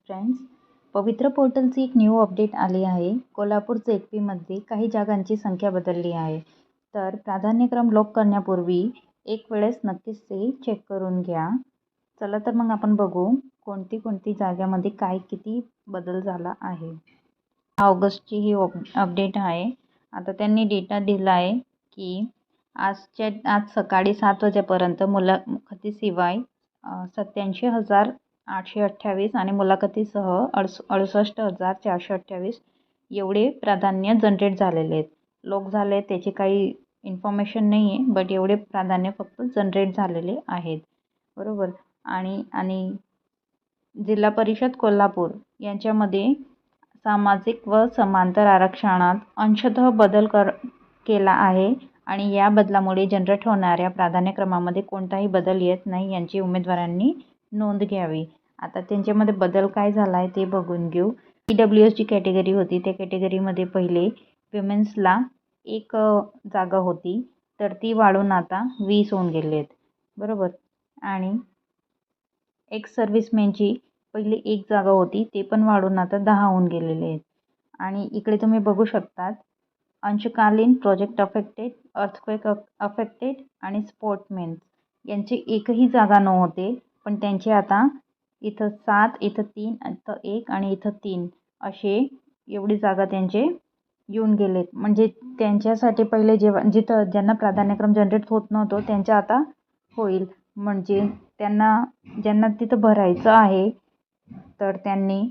Friends, पवित्र पोर्टलची एक new update आली आहे. कोल्हापूर ZP काही जागांची संख्या बदलली आहे. तर प्राधान्यक्रम लॉक करण्यापूर्वी एक वेळेस नक्कीच ते चेक करून घ्या. चला तर मग आपण बघू कोणती जागांमध्ये काय किती बदल झाला आहे. ऑगस्टची ही अपडेट आहे. आता त्यांनी डेटा दिला आहे की आज सकाळी 7 वाजेपर्यंत मुलाखतीशिवाय 87,828 आणि मुलाखतीसह 68,428 एवढे प्राधान्य जनरेट झालेले आहेत. लॉक झाले त्याची काही इन्फॉर्मेशन नाही आहे, बट एवढे प्राधान्य फक्त जनरेट झालेले आहेत, बरोबर. आणि जिल्हा परिषद कोल्हापूर यांच्यामध्ये सामाजिक व समांतर आरक्षणात अंशतः बदल केला आहे आणि या बदलामुळे जनरेट होणाऱ्या प्राधान्यक्रमामध्ये कोणताही बदल येत नाही यांची उमेदवारांनी नोंद घ्यावी. आता त्यांच्यामध्ये बदल काय झाला आहे ते बघून घेऊ. EWS जी कॅटेगरी होती त्या कॅटेगरीमध्ये पहिले विमेन्सला 1 जागा होती, तर ती वाढून आता 20 होऊन गेले आहेत, बरोबर. आणि एक्स सर्व्हिसमॅनची पहिली 1 जागा होती ते पण वाढून आता 10 होऊन गेलेले आहेत. आणि इकडे तुम्ही बघू शकतात अंशकालीन प्रोजेक्ट अफेक्टेड, अर्थक्वेक अफेक्टेड आणि स्पोर्ट्समेन यांची एकही जागा नव्हते, पण त्यांचे आता इथं 7, इथं 3, इथं 1 आणि इथं 3 असे एवढी जागा त्यांचे येऊन गेलेत. म्हणजे त्यांच्यासाठी पहिले जिथं ज्यांना प्राधान्यक्रम जनरेट होत नव्हतं त्यांच्या आता होईल. म्हणजे ज्यांना तिथं भरायचं आहे तर त्यांनी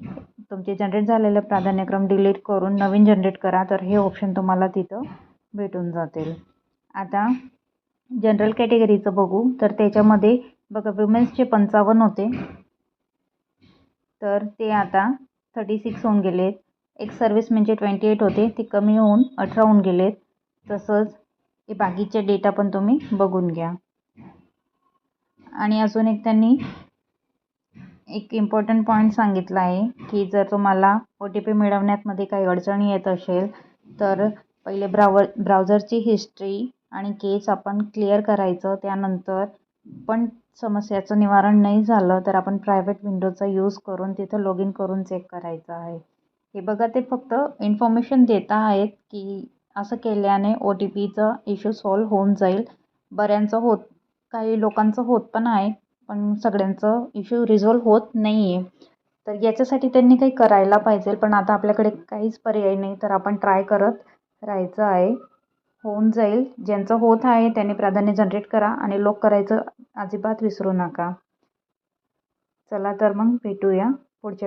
तुमचे जनरेट झालेले प्राधान्यक्रम डिलीट करून नवीन जनरेट करा, तर हे ऑप्शन तुम्हाला तिथं भेटून जातील. आता जनरल कॅटेगरीचं बघू तर त्याच्यामध्ये बघा विमेन्सचे 55 होते, तर ते आता 36 होऊन गेलेत. एक्स सर्व्हिसमॅनचे 28 होते, ते कमी होऊन 18 होऊन गेलेत. तसंच हे बाकीचे डेटा पण तुम्ही बघून घ्या. आणि अजून एक त्यांनी एक इम्पॉर्टंट पॉईंट सांगितला आहे की जर तुम्हाला OTP मिळवण्यामध्ये काही अडचणी येत असेल तर पहिले ब्राउझरची हिस्ट्री आणि केस आपण क्लिअर करायचं. त्यानंतर पण समस्याचं निवारण नाही झालं तर आपण प्रायव्हेट विंडोचा यूज करून तिथं लॉग इन करून चेक करायचं आहे. हे बघा, ते फक्त इन्फॉर्मेशन देता आहेत की असं केल्याने OTPचा इश्यू सॉल्व्ह होऊन जाईल. काही लोकांचं होत पण आहे, पण सगळ्यांचं इश्यू रिझॉल्व्ह होत नाही आहे. तर याच्यासाठी त्यांनी काही करायला पाहिजे, पण आता आपल्याकडे काहीच पर्याय नाही, तर आपण ट्राय करत राहायचं आहे. होऊन जाईल. ज्यांचं होत आहे त्यांनी प्राधान्य जनरेट करा आणि लॉक करायचं अजिबात विसरू नका. चला तर मग भेटूया पुढच्या